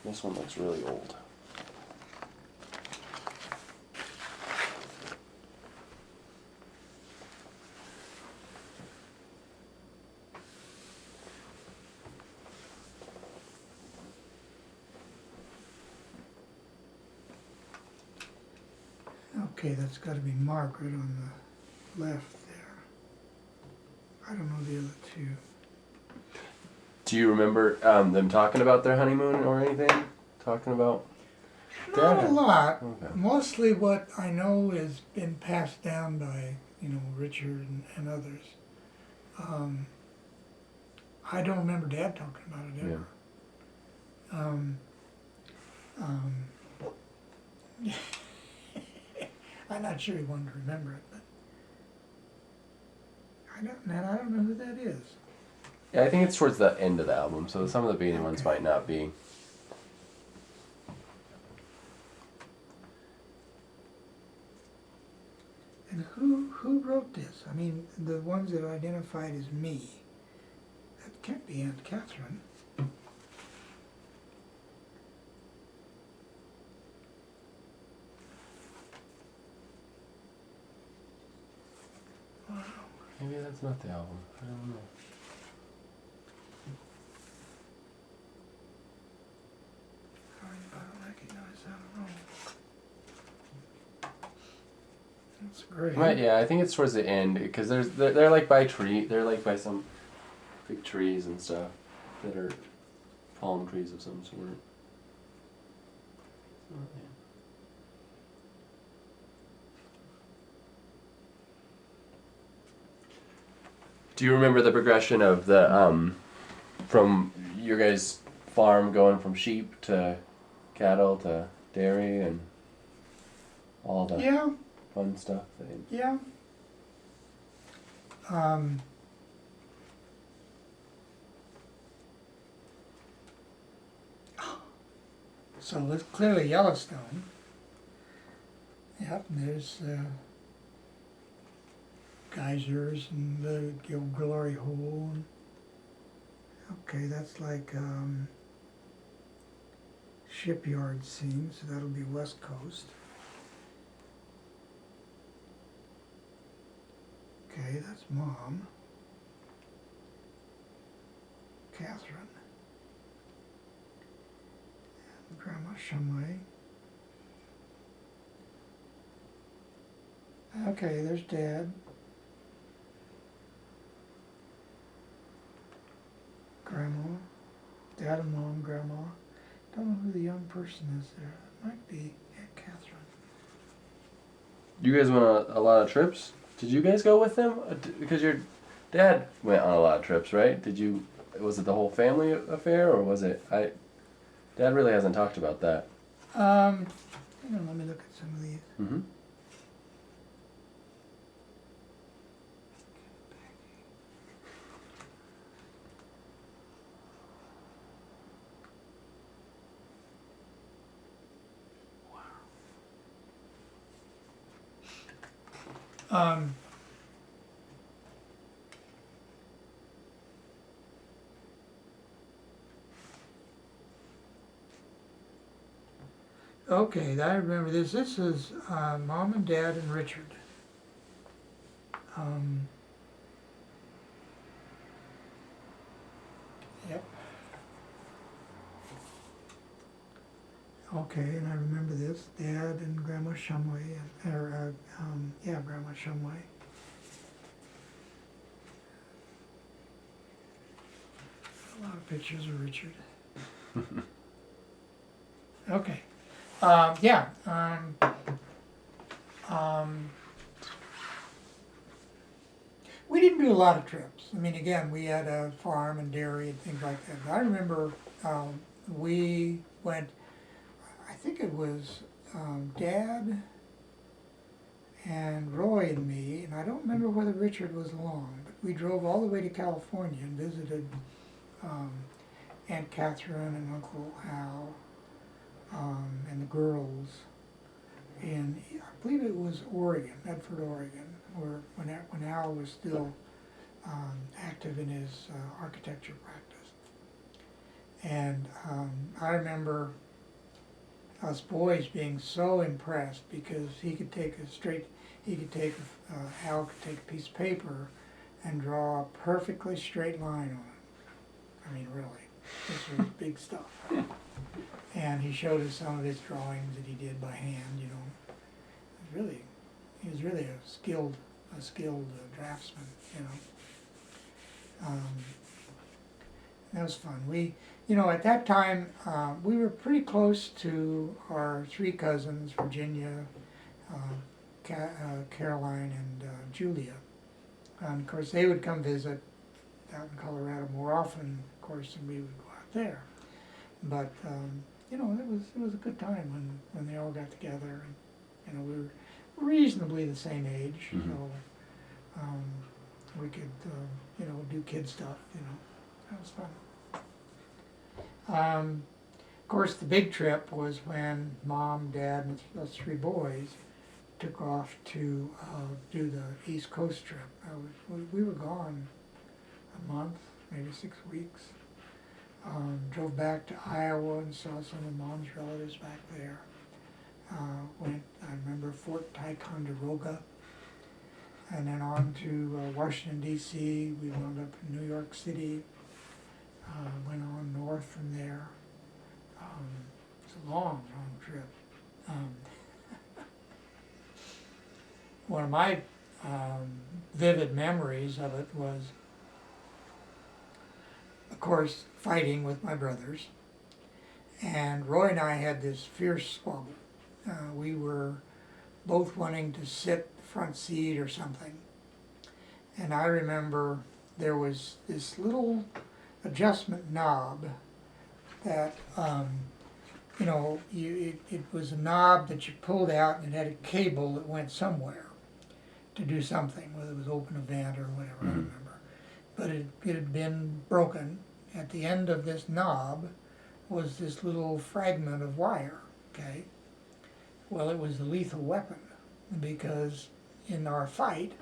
This one looks really old. Okay, that's got to be Margaret on the left there. I don't know the other two. Do you remember them talking about their honeymoon or anything? Talking about? Not a lot. Okay. Mostly what I know has been passed down by, Richard and others. I don't remember Dad talking about it ever. Yeah. I'm not sure he wanted to remember it, but I don't know who that is. Yeah, I think it's towards the end of the album, so some of the beginning ones might not be. And who wrote this? I mean, the ones that are identified as me. That can't be Aunt Catherine. Wow. Maybe that's not the album. I don't know. I don't recognize that at all. That's great. Right, yeah, I think it's towards the end because they're like by tree. They're like by some big trees and stuff that are palm trees of some sort. Oh, yeah. Do you remember the progression of the from your guys' farm going from sheep to cattle to dairy and all the Yeah, fun stuff? yeah. So it's clearly Yellowstone. Yep, and there's geysers and the Glory Hole. Okay, that's like shipyard scene, so that'll be West Coast. Okay, that's Mom. Catherine. And Grandma Shumway. Okay, there's Dad. Grandma. Dad and Mom, Grandma. Don't know who the young person is there. It might be Aunt Catherine. You guys went on a lot of trips. Did you guys go with them? Because your dad went on a lot of trips, right? Did you? Was it the whole family affair, or was it? Dad really hasn't talked about that. Hang on, let me look at some of these. Mm-hmm. Okay, I remember this. This is Mom and Dad and Richard. Yep. Okay, and I remember this. Dad and Grandma Shumway, Grandma Shumway. A lot of pictures of Richard. Okay. We didn't do a lot of trips. I mean, again, we had a farm and dairy and things like that. But I remember we went, I think it was Dad and Roy and me, and I don't remember whether Richard was along, but we drove all the way to California and visited Aunt Catherine and Uncle Al and the girls in, I believe it was Oregon, Medford, Oregon, where when Al was still active in his architecture practice. And I remember us boys being so impressed because Al could take a piece of paper and draw a perfectly straight line on it. I mean, really, this was big stuff. And he showed us some of his drawings that he did by hand. You know, he was really a skilled draftsman. You know, that was fun. At that time, we were pretty close to our three cousins, Virginia, Caroline, and Julia. And of course, they would come visit out in Colorado more often, of course, than we would go out there. But it was a good time when they all got together, and we were reasonably the same age, so we could do kid stuff. That was fun. Of course, the big trip was when Mom, Dad, and us three boys took off to do the East Coast trip. We were gone a month, maybe 6 weeks. Drove back to Iowa and saw some of Mom's relatives back there. I remember Fort Ticonderoga, and then on to Washington, D.C. We wound up in New York City. Went on north from there. It's a long trip. One of my vivid memories of it was, of course, fighting with my brothers. And Roy and I had this fierce squabble. We were both wanting to sit front seat or something. And I remember there was this little adjustment knob that, it was a knob that you pulled out and it had a cable that went somewhere to do something, whether it was open a vent or whatever, I don't remember. But it had been broken. At the end of this knob was this little fragment of wire, okay? Well, it was a lethal weapon because in our fight,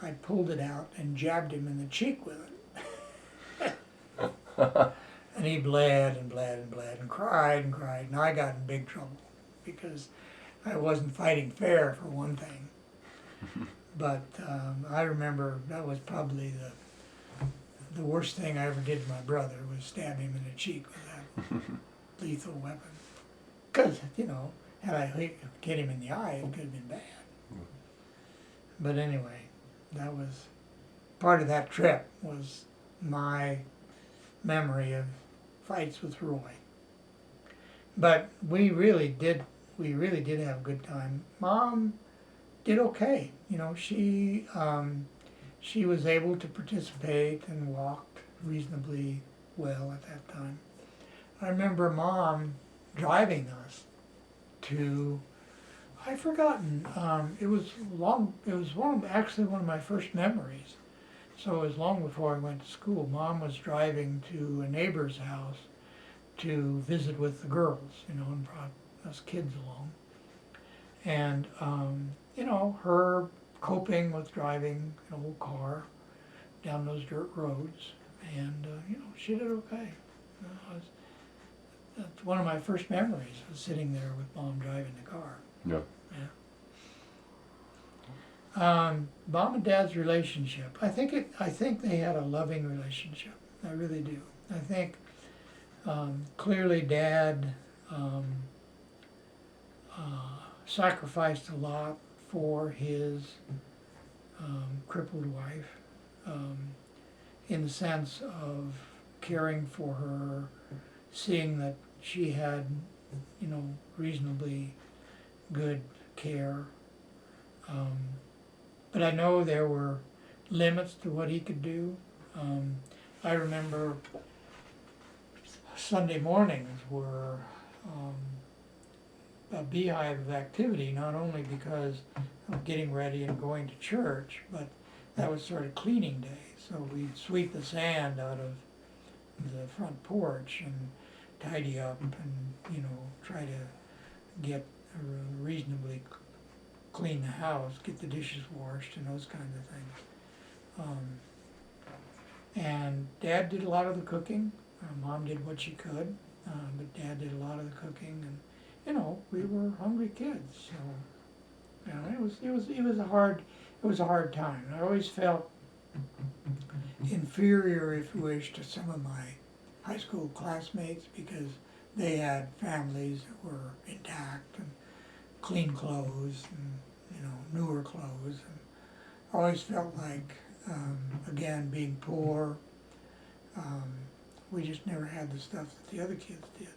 I pulled it out and jabbed him in the cheek with it. And he bled and bled and bled and cried, and I got in big trouble because I wasn't fighting fair, for one thing. But I remember that was probably the worst thing I ever did to my brother, was stab him in the cheek with that lethal weapon. Because, had I hit him in the eye, it could have been bad. But anyway, that was part of that trip, was my memory of fights with Roy. But we really did have a good time. Mom did okay. She was able to participate and walked reasonably well at that time. I remember Mom driving us to, I've forgotten, it was actually one of my first memories. So it was long before I went to school. Mom was driving to a neighbor's house to visit with the girls, and brought us kids along. And, her coping with driving an old car down those dirt roads, and, she did okay. That's one of my first memories, was sitting there with Mom driving the car. Yeah. Mom and Dad's relationship. I think they had a loving relationship. I really do. I think clearly Dad sacrificed a lot for his crippled wife, in the sense of caring for her, seeing that she had, reasonably good care. But I know there were limits to what he could do. I remember Sunday mornings were a beehive of activity, not only because of getting ready and going to church, but that was sort of cleaning day. So we'd sweep the sand out of the front porch and tidy up and, try to get reasonably clean the house, get the dishes washed and those kinds of things. And Dad did a lot of the cooking. Mom did what she could, but Dad did a lot of the cooking, and you know, we were hungry kids, so you know, it was a hard time. I always felt inferior, if you wish, to some of my high school classmates because they had families that were intact and clean clothes and you know, newer clothes. And I always felt like, again, being poor, um, we just never had the stuff that the other kids did.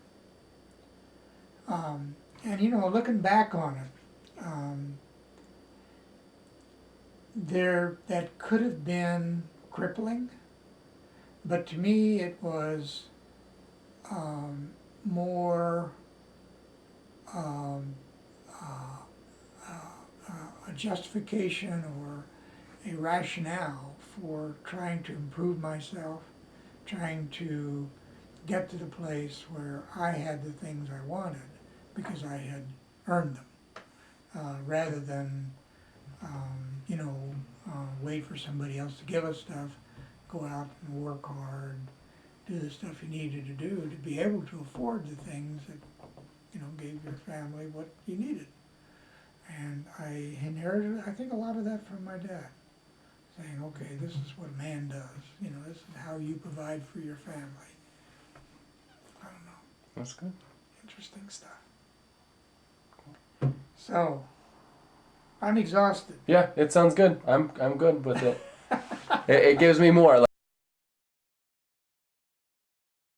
And you know, looking back on it, there that could have been crippling, but to me it was more um, uh, a justification or a rationale for trying to improve myself, trying to get to the place where I had the things I wanted because I had earned them, rather than you know, wait for somebody else to give us stuff, go out and work hard, do the stuff you needed to do to be able to afford the things that, you know, gave your family what you needed. And I inherited, I think, a lot of that from my dad, saying, okay, this is what a man does, you know, this is how you provide for your family. I don't know, That's good. interesting stuff. So, I'm exhausted. Yeah, it sounds good. I'm good with it. It gives me more.